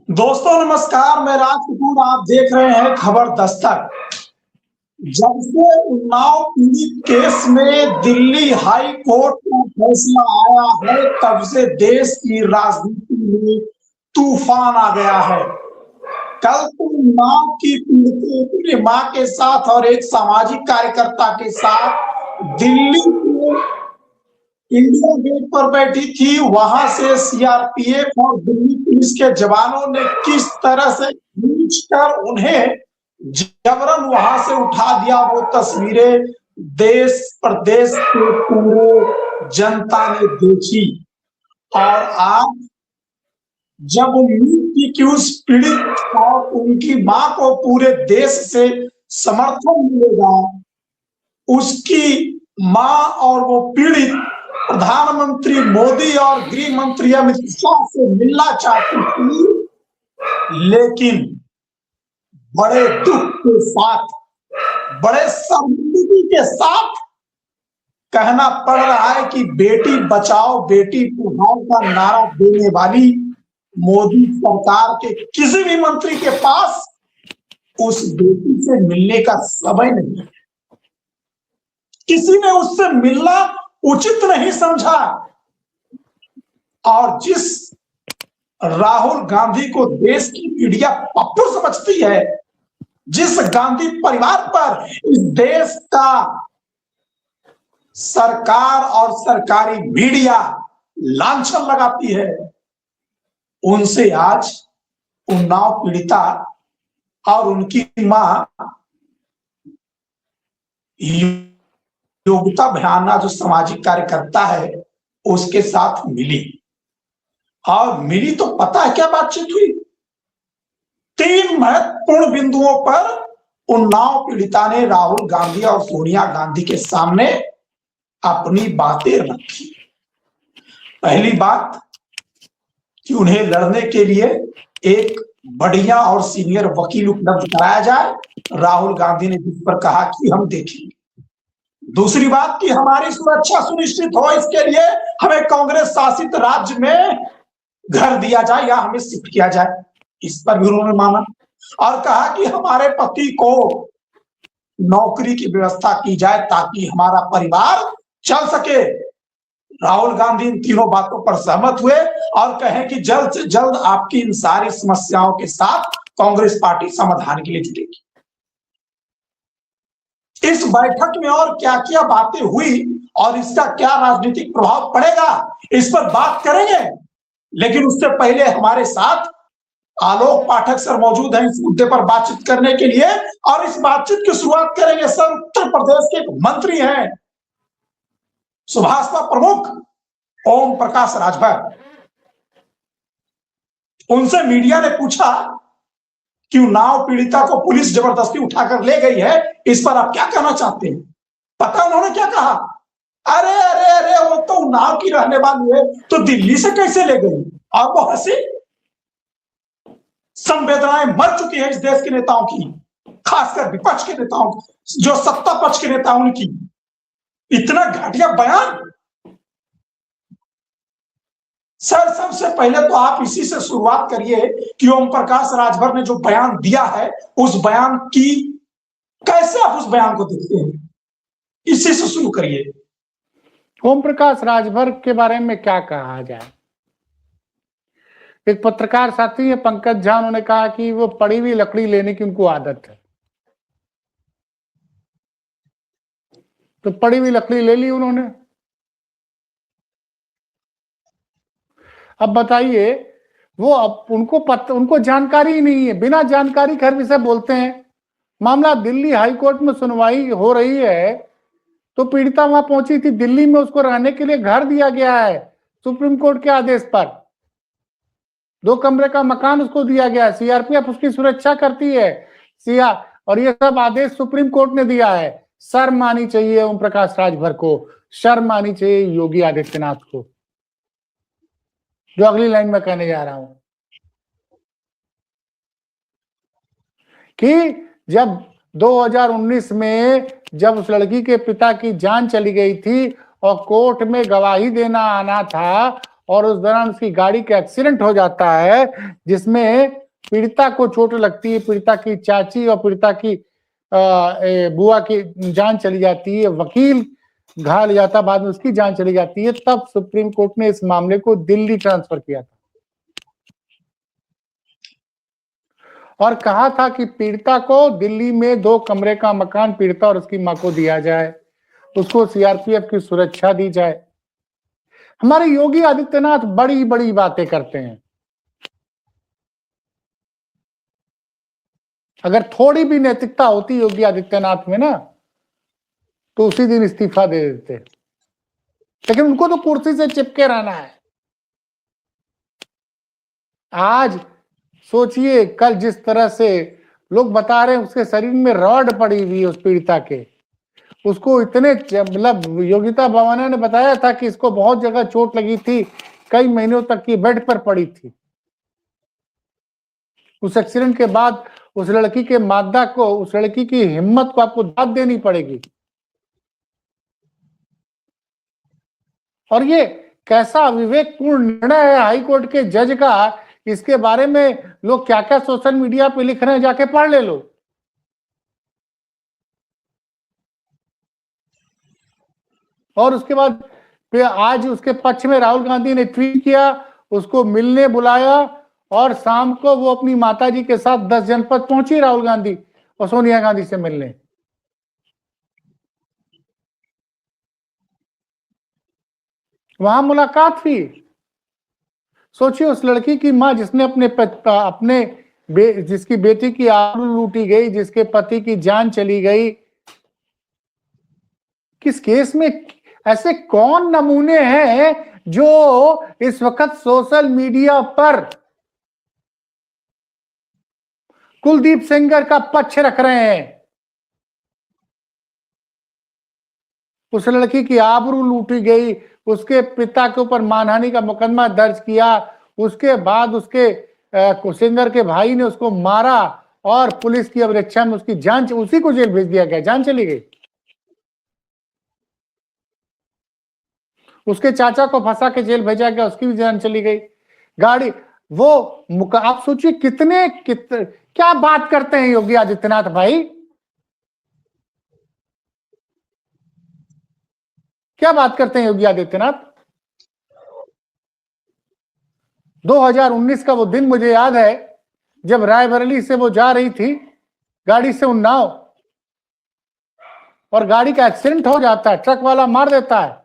दोस्तों नमस्कार, मैं राज कपूर। आप देख रहे हैं खबर दस्तक। जब से उन्नाव पीड़ित केस में दिल्ली हाई कोर्ट का फैसला आया है, तब से देश की राजनीति में तूफान आ गया है। कल तो उन्नाव की पीड़ितें अपनी मां के साथ और एक सामाजिक कार्यकर्ता के साथ दिल्ली के इंडिया गेट पर बैठी थी। वहां से सीआरपीएफ और दिल्ली पुलिस के जवानों ने किस तरह से खींचकर उन्हें जबरन वहां से उठा दिया, वो तस्वीरें देश प्रदेश के पूरे जनता ने देखी। और आज जब उम्मीद थी कि उस पीड़ित और उनकी मां को पूरे देश से समर्थन मिलेगा, उसकी मां और वो पीड़ित प्रधानमंत्री मोदी और गृह मंत्री अमित शाह से मिलना चाहती थी, लेकिन बड़े दुख के साथ, बड़े शर्मिंदगी के साथ कहना पड़ रहा है कि बेटी बचाओ बेटी पढ़ाओ का नारा देने वाली मोदी सरकार के किसी भी मंत्री के पास उस बेटी से मिलने का समय नहीं है। किसी ने उससे मिलना उचित नहीं समझा। और जिस राहुल गांधी को देश की मीडिया पप्पू समझती है, जिस गांधी परिवार पर इस देश का सरकार और सरकारी मीडिया लांछन लगाती है, उनसे आज उन्नाव पीड़िता और उनकी मां योगिता भयाना जो सामाजिक कार्यकर्ता है उसके साथ मिली। और मिली तो पता है क्या बातचीत हुई? 3 महत्वपूर्ण बिंदुओं पर उन्नाव पीड़िता ने राहुल गांधी और सोनिया गांधी के सामने अपनी बातें रखी। पहली बात कि उन्हें लड़ने के लिए एक बढ़िया और सीनियर वकील उपलब्ध कराया जाए। राहुल गांधी ने जिस पर कहा कि हम देखेंगे। दूसरी बात कि हमारी सुरक्षा सुनिश्चित हो, इसके लिए हमें कांग्रेस शासित राज्य में घर दिया जाए या हमें शिफ्ट किया जाए। इस पर भी उन्होंने माना और कहा कि हमारे पति को नौकरी की व्यवस्था की जाए ताकि हमारा परिवार चल सके। राहुल गांधी इन तीनों बातों पर सहमत हुए और कहे कि जल्द से जल्द आपकी इन सारी समस्याओं के साथ कांग्रेस पार्टी समाधान के लिए जुटेगी। इस बैठक में और क्या क्या बातें हुई और इसका क्या राजनीतिक प्रभाव पड़ेगा, इस पर बात करेंगे। लेकिन उससे पहले हमारे साथ आलोक पाठक सर मौजूद हैं इस मुद्दे पर बातचीत करने के लिए। और इस बातचीत की शुरुआत करेंगे सर, उत्तर प्रदेश के एक मंत्री हैं, सुभाषपा प्रमुख ओम प्रकाश राजभर। उनसे मीडिया ने पूछा कि उन्नाव पीड़िता को पुलिस जबरदस्ती उठाकर ले गई है, इस पर आप क्या कहना चाहते हैं? पता उन्होंने क्या कहा? अरे अरे अरे, वो तो उन्नाव की रहने वाली है, तो दिल्ली से कैसे ले गई? और वो हंसी। संवेदनाएं मर चुकी है इस देश के नेताओं की, खासकर विपक्ष के नेताओं की, जो सत्ता पक्ष के नेता उनकी। इतना घटिया बयान। सर, सबसे पहले तो आप इसी से शुरुआत करिए कि ओम प्रकाश राजभर ने जो बयान दिया है, उस बयान की कैसे आप उस बयान को देखते हैं? इसी से शुरू करिए। ओम प्रकाश राजभर के बारे में क्या कहा जाए? एक पत्रकार साथी है पंकज झा, उन्होंने कहा कि वो पड़ी हुई लकड़ी लेने की उनको आदत है। तो पड़ी हुई लकड़ी ले ली उन्होंने। अब बताइए, वो अब उनको जानकारी ही नहीं है, बिना जानकारी के हर विषय बोलते हैं। मामला दिल्ली हाई कोर्ट में सुनवाई हो रही है, तो पीड़िता वहां पहुंची थी दिल्ली में, उसको रहने के लिए घर दिया गया है सुप्रीम कोर्ट के आदेश पर। 2 कमरे का मकान उसको दिया गया, सीआरपीएफ उसकी सुरक्षा करती है और ये सब आदेश सुप्रीम कोर्ट ने दिया है। शर्म आनी चाहिए ओम प्रकाश राजभर को, शर्म आनी चाहिए योगी आदित्यनाथ को। जो अगली लाइन में कहने जा रहा हूं कि जब 2019 में जब उस लड़की के पिता की जान चली गई थी और कोर्ट में गवाही देना आना था और उस दौरान उसकी गाड़ी का एक्सीडेंट हो जाता है, जिसमें पीड़िता को चोट लगती है, पीड़िता की चाची और पीड़िता की बुआ की जान चली जाती है, वकील घायल जाता, बाद में उसकी जान चली जाती है, तब सुप्रीम कोर्ट ने इस मामले को दिल्ली ट्रांसफर किया था और कहा था कि पीड़िता को दिल्ली में 2 कमरे का मकान पीड़िता और उसकी मां को दिया जाए, उसको सीआरपीएफ की सुरक्षा दी जाए। हमारे योगी आदित्यनाथ बड़ी बड़ी बातें करते हैं, अगर थोड़ी भी नैतिकता होती योगी आदित्यनाथ में ना तो उसी दिन इस्तीफा दे देते, लेकिन उनको तो कुर्सी से चिपके रहना है। आज सोचिए, कल जिस तरह से लोग बता रहे हैं उसके शरीर में रॉड पड़ी हुई है उस पीड़िता के, उसको इतने मतलब योगिता भवाना ने बताया था कि इसको बहुत जगह चोट लगी थी, कई महीनों तक की बेड पर पड़ी थी। उस एक्सीडेंट के बाद उस लड़की के मादा को, उस लड़की की हिम्मत को आपको दाद देनी पड़ेगी। और ये कैसा विवेकपूर्ण निर्णय है हाई कोर्ट के जज का, इसके बारे में लोग क्या क्या सोशल मीडिया पे लिख रहे हैं, जाके पढ़ ले लो। और उसके बाद फिर आज उसके पक्ष में राहुल गांधी ने ट्वीट किया, उसको मिलने बुलाया और शाम को वो अपनी माताजी के साथ 10 जनपद पहुंची राहुल गांधी और सोनिया गांधी से मिलने। वहां मुलाकात हुई। सोचिए, उस लड़की की मां जिसने जिसकी बेटी की आबरू लूटी गई, जिसके पति की जान चली गई, किस केस में ऐसे कौन नमूने हैं जो इस वक्त सोशल मीडिया पर कुलदीप सेंगर का पक्ष रख रहे हैं। उस लड़की की आबरू लूटी गई, उसके पिता के ऊपर मानहानि का मुकदमा दर्ज किया, उसके बाद उसके सेंगर के भाई ने उसको मारा और पुलिस की अवरक्षा में उसकी जान, उसी को जेल भेज दिया गया, जान चली गई। उसके चाचा को फंसा के जेल भेजा गया, उसकी भी जान चली गई। गाड़ी वो आप सोचिए कितने क्या बात करते हैं योगी आदित्यनाथ भाई, क्या बात करते हैं योगी आदित्यनाथ। 2019 का वो दिन मुझे याद है जब रायबरेली से वो जा रही थी गाड़ी से उन्नाव, और गाड़ी का एक्सीडेंट हो जाता है, ट्रक वाला मार देता है।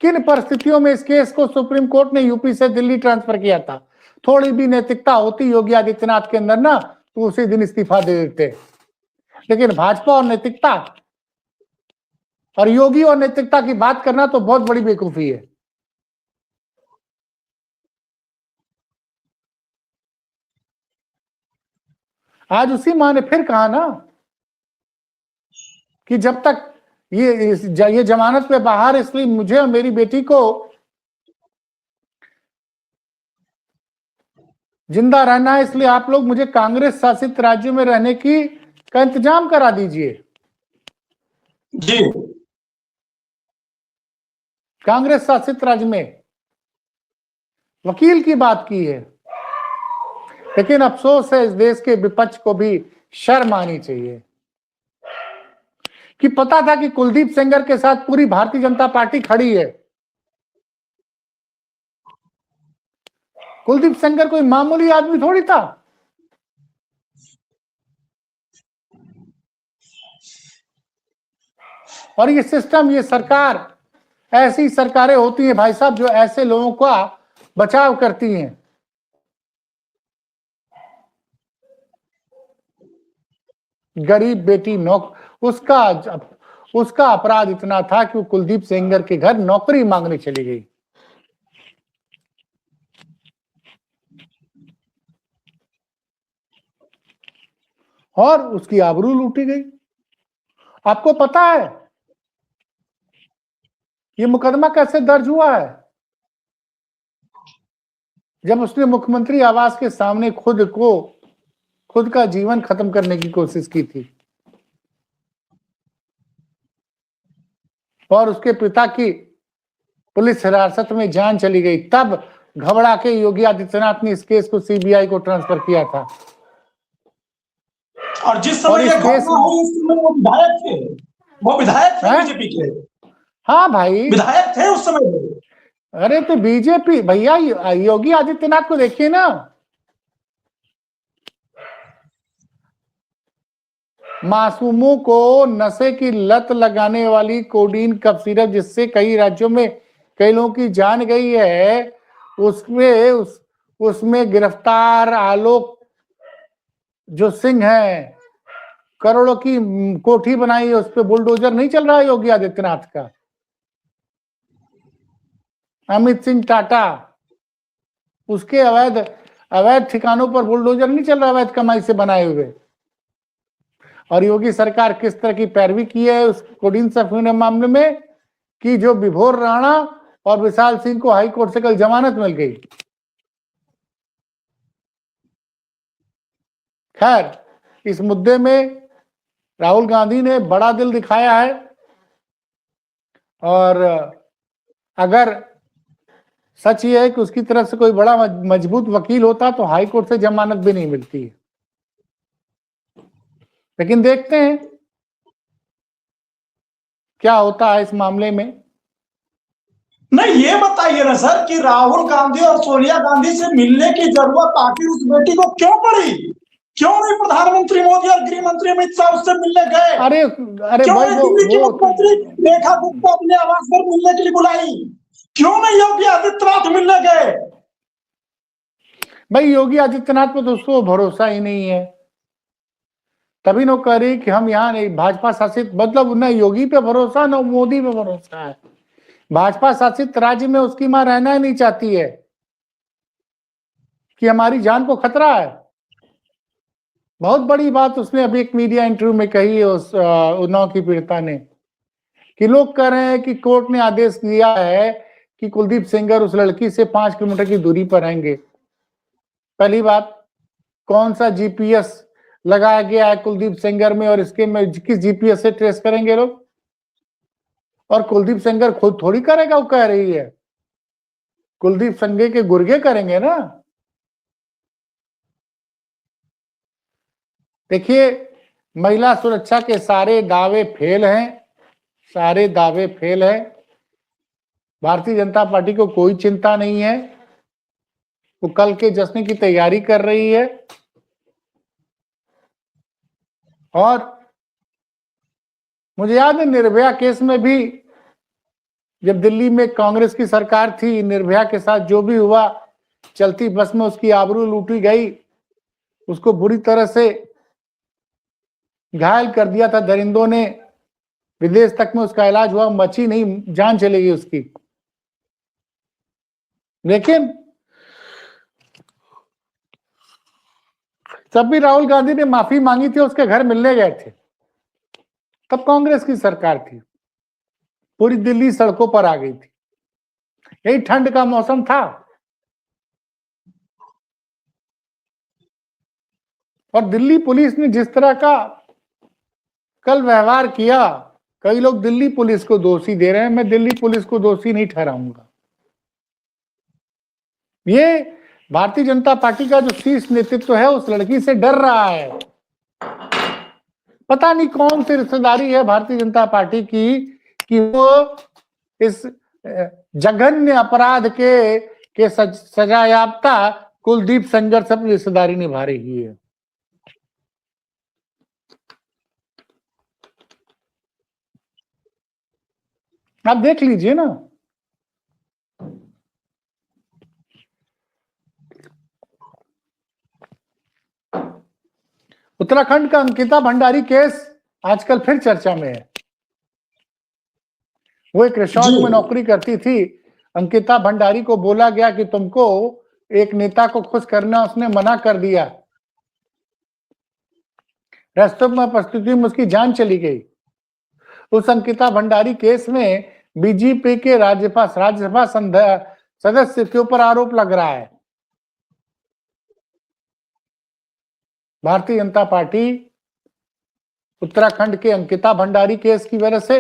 किन परिस्थितियों में इस केस को सुप्रीम कोर्ट ने यूपी से दिल्ली ट्रांसफर किया था। थोड़ी भी नैतिकता होती योगी आदित्यनाथ के अंदर ना तो उसी दिन इस्तीफा दे देते, लेकिन भाजपा और नैतिकता और योगी और नैतिकता की बात करना तो बहुत बड़ी बेवकूफी है। आज उसी मां ने फिर कहा ना कि जब तक ये जमानत पे बाहर, इसलिए मुझे और मेरी बेटी को जिंदा रहना है, इसलिए आप लोग मुझे कांग्रेस शासित राज्यों में रहने का इंतजाम करा दीजिए। जी, कांग्रेस शासित राज्य में वकील की बात की है, लेकिन अफसोस है इस देश के विपक्ष को भी शर्म आनी चाहिए कि पता था कि कुलदीप सेंगर के साथ पूरी भारतीय जनता पार्टी खड़ी है। कुलदीप सेंगर कोई मामूली आदमी थोड़ी था। और ये सिस्टम, ये सरकार, ऐसी सरकारें होती हैं भाई साहब जो ऐसे लोगों का बचाव करती हैं। गरीब बेटी उसका अपराध इतना था कि वो कुलदीप सेंगर के घर नौकरी मांगने चली गई। और उसकी आबरू लूटी गई। आपको पता है ये मुकदमा कैसे दर्ज हुआ है? जब उसने मुख्यमंत्री आवास के सामने खुद का जीवन खत्म करने की कोशिश की थी और उसके पिता की पुलिस हिरासत में जान चली गई, तब घबरा के योगी आदित्यनाथ ने इस केस को सीबीआई को ट्रांसफर किया था। और जिस और समय इस ये केस घटना हुई उस समय वो विधायक थे हैं? बीजेपी के हाँ भाई, विधायक थे उस समय वो। अरे तो बीजेपी भैया योगी आदित्यनाथ को देखिए ना, मासूमों को नशे की लत लगाने वाली कोडीन कफ सिरप जिससे कई राज्यों में कई लोगों की जान गई है, उसमें गिरफ्तार आलोक जो सिंह है, करोड़ों की कोठी बनाई है, उस पर बुलडोजर नहीं चल रहा है योगी आदित्यनाथ का। अमित सिंह टाटा, उसके अवैध ठिकानों पर बुलडोजर नहीं चल रहा अवैध कमाई से बनाए हुए। और योगी सरकार किस तरह की पैरवी की है उस कोडीन सफीन मामले में कि जो विभोर राणा और विशाल सिंह को हाई कोर्ट से कल जमानत मिल गई। खैर, इस मुद्दे में राहुल गांधी ने बड़ा दिल दिखाया है, और अगर सच ये है कि उसकी तरफ से कोई बड़ा मजबूत वकील होता तो हाई कोर्ट से जमानत भी नहीं मिलती है। लेकिन देखते हैं क्या होता है इस मामले में। नहीं, ये बताइए ना सर कि राहुल गांधी और सोनिया गांधी से मिलने की जरूरत आखिर उस बेटी को क्यों पड़ी? क्यों नहीं प्रधानमंत्री मोदी और गृह मंत्री अमित शाह उससे मिलने गए? अरे क्यों भाई, नहीं दिल्ली की मुख्यमंत्री रेखा गुप्ता को अपने आवास पर मिलने के लिए बुलाई? क्यों नहीं योगी आदित्यनाथ मिलने गए? भाई योगी आदित्यनाथ पर तो उसको भरोसा ही नहीं है, तभी नो कह रही कि हम यहाँ नहीं, भाजपा शासित, मतलब न योगी पे भरोसा न मोदी पे भरोसा है। भाजपा शासित राज्य में उसकी मां रहना ही नहीं चाहती है कि हमारी जान को खतरा है। बहुत बड़ी बात उसने अभी एक मीडिया इंटरव्यू में कही है उस उन्नाव की पीड़िता ने, कि लोग कह रहे हैं कि कोर्ट ने आदेश दिया है कि कुलदीप सेंगर उस लड़की से 5 किलोमीटर की दूरी पर रहेंगे। पहली बात, कौन सा जीपीएस लगाया गया है कुलदीप सेंगर में, और इसके में किस जीपीएस से ट्रेस करेंगे लोग? और कुलदीप सेंगर खुद थोड़ी करेगा, वो कह रही है, कुलदीप सेंगर के गुर्गे करेंगे ना। देखिए, महिला सुरक्षा के सारे दावे फेल हैं, सारे दावे फेल हैं। भारतीय जनता पार्टी को कोई चिंता नहीं है, वो कल के जश्न की तैयारी कर रही है। और मुझे याद है निर्भया केस में भी, जब दिल्ली में कांग्रेस की सरकार थी, निर्भया के साथ जो भी हुआ, चलती बस में उसकी आबरू लूटी गई, उसको बुरी तरह से घायल कर दिया था दरिंदों ने, विदेश तक में उसका इलाज हुआ, बची नहीं, जान चली गई उसकी। लेकिन जब भी राहुल गांधी ने माफी मांगी थी, उसके घर मिलने गए थे, तब कांग्रेस की सरकार थी, पूरी दिल्ली सड़कों पर आ गई थी, यही ठंड का मौसम था। और दिल्ली पुलिस ने जिस तरह का कल व्यवहार किया, कई लोग दिल्ली पुलिस को दोषी दे रहे हैं, मैं दिल्ली पुलिस को दोषी नहीं ठहराऊंगा। ये भारतीय जनता पार्टी का जो शीर्ष नेतृत्व है उस लड़की से डर रहा है। पता नहीं कौन सी रिश्तेदारी है भारतीय जनता पार्टी की कि वो इस जघन्य अपराध के सजायाफ्ता कुलदीप सेंगर से रिश्तेदारी निभा रही है। आप देख लीजिए ना, उत्तराखंड का अंकिता भंडारी केस आजकल फिर चर्चा में है। वो एक रिसोर्ट में नौकरी करती थी, अंकिता भंडारी को बोला गया कि तुमको एक नेता को खुश करना, उसने मना कर दिया, रास्ते में प्रस्तुति में उसकी जान चली गई। उस अंकिता भंडारी केस में बीजेपी के राज्यसभा सदस्य के ऊपर आरोप लग रहा है। भारतीय जनता पार्टी उत्तराखंड के अंकिता भंडारी केस की वजह से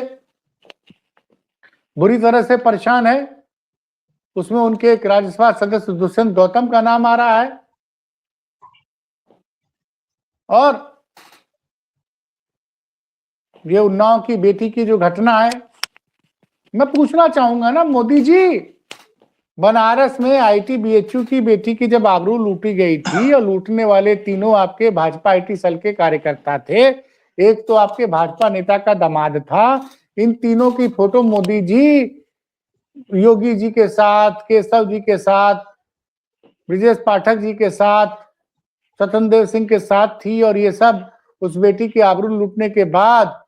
बुरी तरह से परेशान है। उसमें उनके एक राज्यसभा सदस्य दुष्यंत गौतम का नाम आ रहा है। और ये उन्नाव की बेटी की जो घटना है, मैं पूछना चाहूंगा ना मोदी जी, बनारस में ITBHU की बेटी की जब आबरू लूटी गई थी और लूटने वाले तीनों आपके भाजपा IT सेल के कार्यकर्ता थे, एक तो आपके भाजपा नेता का दामाद था, इन तीनों की फोटो मोदी जी योगी जी के साथ, केशव जी के साथ, ब्रिजेश पाठक जी के साथ, स्वतंत्र देव सिंह के साथ थी। और ये सब उस बेटी की आबरू लूटने के बाद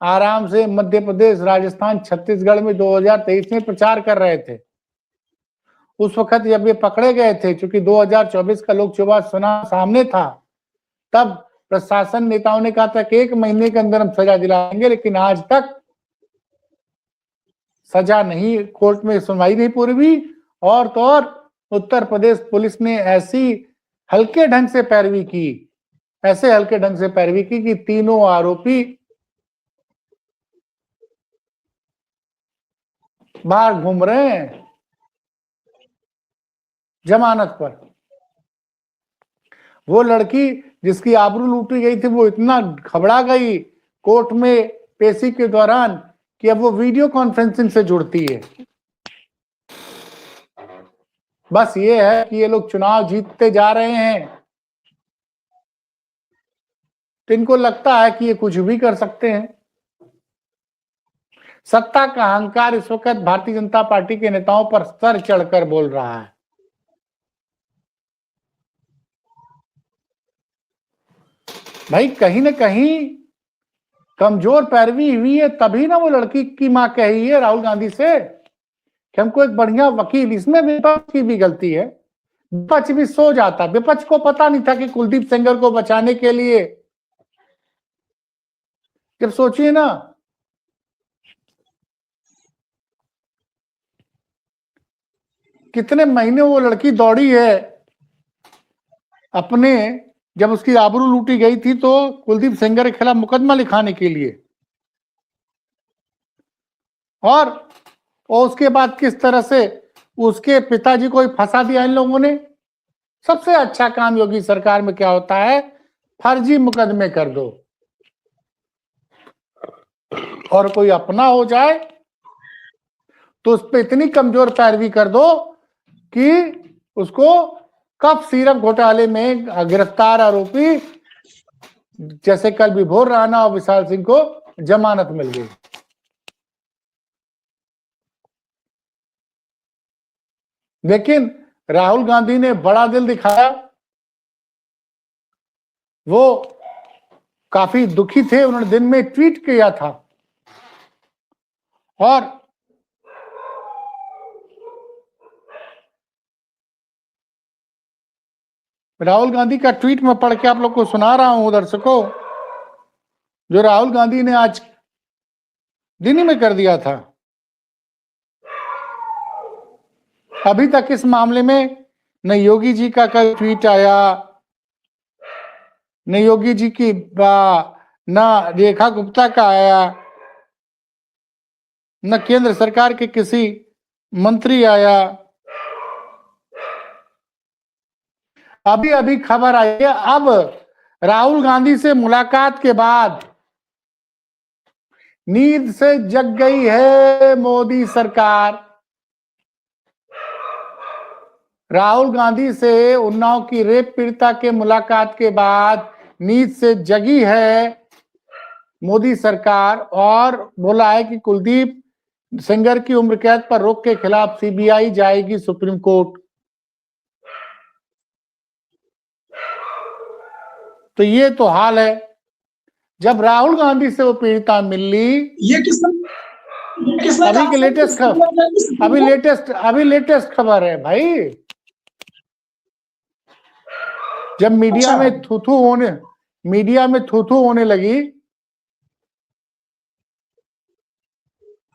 आराम से मध्य प्रदेश, राजस्थान, छत्तीसगढ़ में 2023 में प्रचार कर रहे थे। उस वक्त जब ये पकड़े गए थे, क्योंकि 2024 का लोकसभा चुनाव सामने था, तब प्रशासन नेताओं ने कहा था कि 1 महीने के अंदर हम सजा दिलाएंगे, लेकिन आज तक सजा नहीं, कोर्ट में सुनवाई नहीं पूरी हुई। और तो और उत्तर प्रदेश पुलिस ने ऐसी हल्के ढंग से पैरवी की, ऐसे हल्के ढंग से पैरवी की कि तीनों आरोपी बाहर घूम रहे हैं जमानत पर। वो लड़की जिसकी आबरू लूटी गई थी, वो इतना घबरा गई कोर्ट में पेशी के दौरान कि अब वो वीडियो कॉन्फ्रेंसिंग से जुड़ती है। बस ये है कि ये लोग चुनाव जीतते जा रहे हैं, तो इनको लगता है कि ये कुछ भी कर सकते हैं। सत्ता का अहंकार इस वक्त भारतीय जनता पार्टी के नेताओं पर सर चढ़कर बोल रहा है। भाई कहीं ना कहीं कमजोर पैरवी हुई है, तभी ना वो लड़की की मां कही है राहुल गांधी से कि हमको एक बढ़िया वकील। इसमें विपक्ष की भी गलती है, विपक्ष भी सो जाता। विपक्ष को पता नहीं था कि कुलदीप सेंगर को बचाने के लिए, जब सोचिए ना, कितने महीने वो लड़की दौड़ी है अपने, जब उसकी आबरू लूटी गई थी तो कुलदीप सेंगर के खिलाफ मुकदमा लिखाने के लिए, और उसके बाद किस तरह से उसके पिताजी को फंसा दिया इन लोगों ने। सबसे अच्छा काम योगी सरकार में क्या होता है, फर्जी मुकदमे कर दो, और कोई अपना हो जाए तो उस पर इतनी कमजोर पैरवी कर दो कि उसको कफ सिरप घोटाले में गिरफ्तार आरोपी जैसे कल विभोर राणा और विशाल सिंह को जमानत मिल गई। लेकिन राहुल गांधी ने बड़ा दिल दिखाया, वो काफी दुखी थे, उन्होंने दिन में ट्वीट किया था, और राहुल गांधी का ट्वीट में पढ़ के आप लोग को सुना रहा हूं दर्शकों, जो राहुल गांधी ने आज दिन ही में कर दिया था। अभी तक इस मामले में न योगी जी का कोई ट्वीट आया, न योगी जी की न रेखा गुप्ता का आया, न केंद्र सरकार के किसी मंत्री आया। अभी अभी खबर आई है, अब राहुल गांधी से मुलाकात के बाद नींद से जग गई है मोदी सरकार। राहुल गांधी से उन्नाव की रेप पीड़िता के मुलाकात के बाद नींद से जगी है मोदी सरकार, और बोला है कि कुलदीप सेंगर की उम्र कैद पर रोक के खिलाफ CBI जाएगी सुप्रीम कोर्ट। तो ये तो हाल है। जब राहुल गांधी से वो पीड़िता मिली, ये किसने अभी के लेटेस्ट खबर, अभी लेटेस्ट खबर है भाई। जब मीडिया में थू थू होने लगी,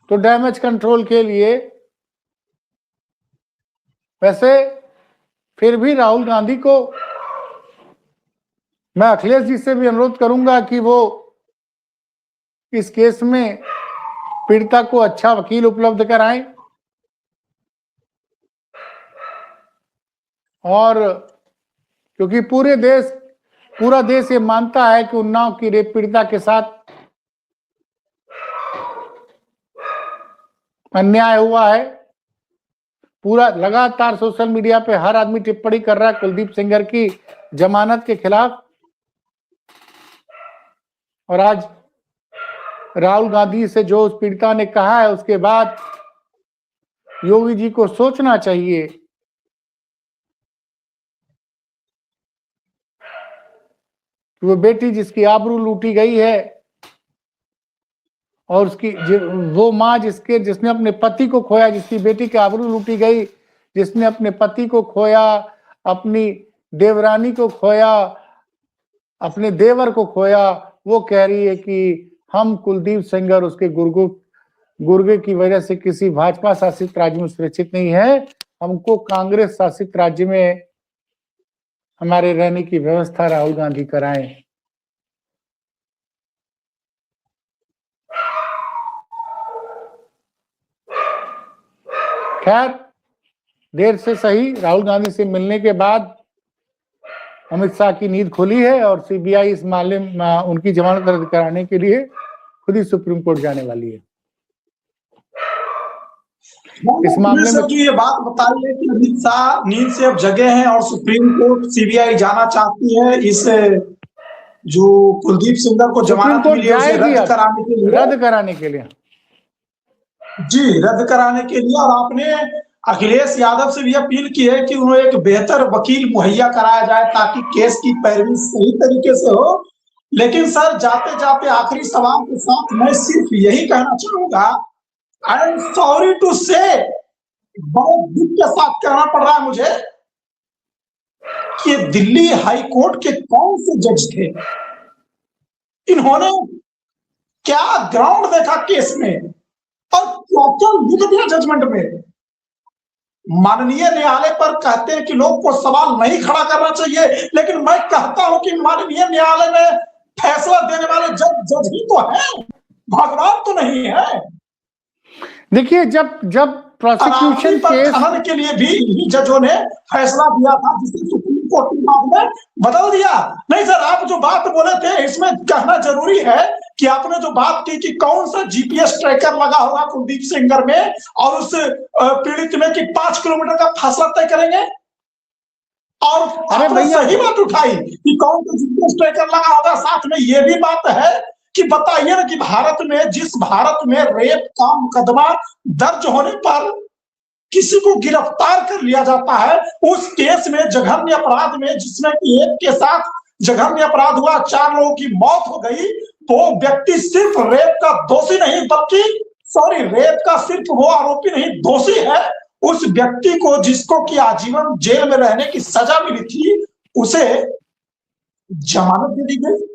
तो डैमेज कंट्रोल के लिए, वैसे फिर भी राहुल गांधी को मैं अखिलेश जी से भी अनुरोध करूंगा कि वो इस केस में पीड़िता को अच्छा वकील उपलब्ध कराएं। और क्योंकि पूरा देश ये मानता है कि उन्नाव की रेप पीड़िता के साथ अन्याय हुआ है। पूरा लगातार सोशल मीडिया पे हर आदमी टिप्पणी कर रहा है कुलदीप सेंगर की जमानत के खिलाफ। और आज राहुल गांधी से जो उस पीड़िता ने कहा है, उसके बाद योगी जी को सोचना चाहिए कि वो बेटी जिसकी आबरू लूटी गई है और वो माँ जिसने अपने पति को खोया, जिसकी बेटी की आबरू लूटी गई, जिसने अपने पति को खोया, अपनी देवरानी को खोया, अपने देवर को खोया, वो कह रही है कि हम कुलदीप सेंगर उसके गुर्गे की वजह से किसी भाजपा शासित राज्य में सुरक्षित नहीं है, हमको कांग्रेस शासित राज्य में हमारे रहने की व्यवस्था राहुल गांधी कराएं। खैर, देर से सही राहुल गांधी से मिलने के बाद अमित शाह की नींद खुली है और सीबीआई इस मामले में उनकी जमानत रद्द कराने के लिए खुद ही सुप्रीम कोर्ट जाने वाली है। इस मामले में ये बात बताई है कि अमित शाह नींद से अब जगे हैं और सुप्रीम कोर्ट सीबीआई जाना चाहती है इस जो कुलदीप सेंगर को जमानत मिली है उसे रद्द कराने के लिए जी, रद्द कराने के लिए। और आपने अखिलेश यादव से भी अपील की है कि उन्हें एक बेहतर वकील मुहैया कराया जाए ताकि केस की पैरवी सही तरीके से हो। लेकिन सर, जाते जाते आखिरी सवाल के साथ मैं सिर्फ यही कहना चाहूंगा, आई एम सॉरी टू से, बहुत दुख के साथ कहना पड़ रहा है मुझे कि दिल्ली हाई कोर्ट के कौन से जज थे, इन्होंने क्या ग्राउंड देखा केस में और क्या क्या लिख दिया जजमेंट में। माननीय न्यायालय पर कहते हैं कि लोग को सवाल नहीं खड़ा करना चाहिए, लेकिन मैं कहता हूं कि माननीय न्यायालय में फैसला देने वाले जज ही तो हैं, भगवान तो नहीं है। देखिए, जब प्रोसिक्यूशन केस के लिए भी जजों ने फैसला दिया था जिसे सुप्रीम कोर्ट ने बाद में बदल दिया। नहीं सर, आप जो बात बोले थे इसमें कहना जरूरी है कि आपने जो बात की कि कौन सा जीपीएस ट्रैकर लगा होगा कुलदीप सेंगर में और उस पीड़ित में कि 5 किलोमीटर का फासला तय करेंगे, और आपने सही बात उठाई कि कौन सा जीपीएस ट्रैकर लगा होगा। साथ में ये भी बात है कि बताइए ना कि भारत में रेप का मुकदमा दर्ज होने पर किसी को गिरफ्तार कर लिया जाता है, उस केस में जघन्य अपराध में जिसमें कि एक के साथ जघन्य अपराध हुआ, 4 लोगों की मौत हो गई, तो व्यक्ति सिर्फ रेप का दोषी नहीं बल्कि रेप का सिर्फ वो आरोपी नहीं दोषी है, उस व्यक्ति को जिसको कि आजीवन जेल में रहने की सजा मिली थी उसे जमानत दे दी गई।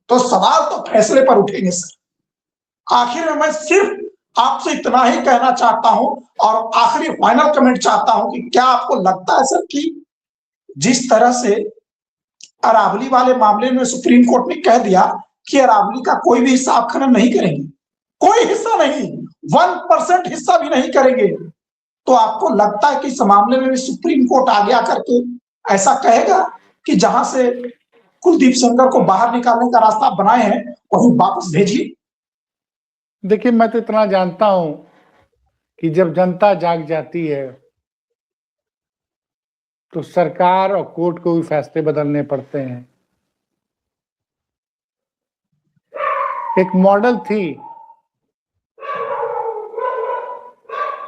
तो सवाल तो फैसले पर उठेंगे सर। आखिर में मैं सिर्फ आपसे इतना ही कहना चाहता हूं और आखिरी फाइनल कमेंट चाहता हूं कि क्या आपको लगता है सर कि जिस तरह से अरावली वाले मामले में सुप्रीम कोर्ट ने कह दिया कि अरावली का कोई भी हिस्सा आप खनन नहीं करेंगे, कोई हिस्सा नहीं, 1% हिस्सा भी नहीं करेंगे, तो आपको लगता है कि इस मामले में भी सुप्रीम कोर्ट आगे आकर के ऐसा कहेगा कि जहां से कुलदीप सेंगर को बाहर निकालने का रास्ता बनाए हैं वहीं वापस भेजिए? देखिए, मैं तो इतना जानता हूं कि जब जनता जाग जाती है तो सरकार और कोर्ट को भी फैसले बदलने पड़ते हैं। एक मॉडल थी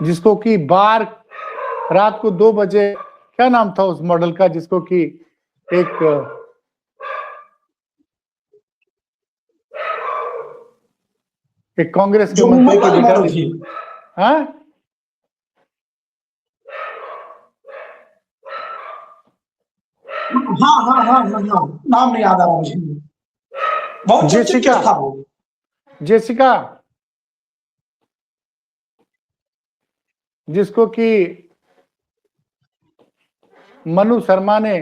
जिसको कि बार रात को 2 बजे, क्या नाम था उस मॉडल का, जिसको कि एक कांग्रेस के मंत्री की बेटा थी। हाँ, नाम नहीं याद आ रहा मुझे। बहुत जेसिका था वो, जेसिका, जिसको कि मनु शर्मा ने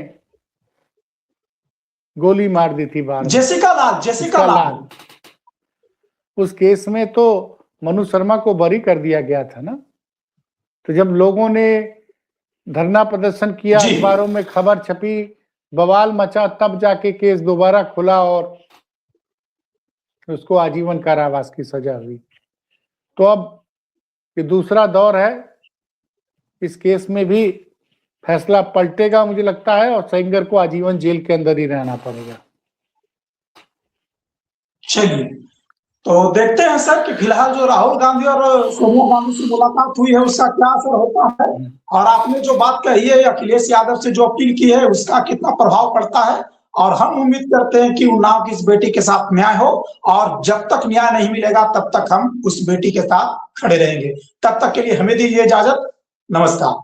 गोली मार दी थी बाहर। जेसिका लाल। उस केस में तो मनु शर्मा को बरी कर दिया गया था ना। तो जब लोगों ने धरना प्रदर्शन किया, जी। अखबारों में खबर छपी, बवाल मचा, तब जाके केस दोबारा खुला और उसको आजीवन कारावास की सजा हुई। तो अब ये दूसरा दौर है, इस केस में भी फैसला पलटेगा मुझे लगता है, और सेंगर को आजीवन जेल के अंदर ही रहना पड़ेगा। चलिए, तो देखते हैं सर कि फिलहाल जो राहुल गांधी और सोनिया गांधी से मुलाकात हुई है उसका क्या असर होता है, और आपने जो बात कही है अखिलेश यादव से जो अपील की है उसका कितना प्रभाव पड़ता है। और हम उम्मीद करते हैं कि उन्नाव की इस बेटी के साथ न्याय हो, और जब तक न्याय नहीं मिलेगा तब तक हम उस बेटी के साथ खड़े रहेंगे। तब तक के लिए हमें दीजिए इजाजत। नमस्कार।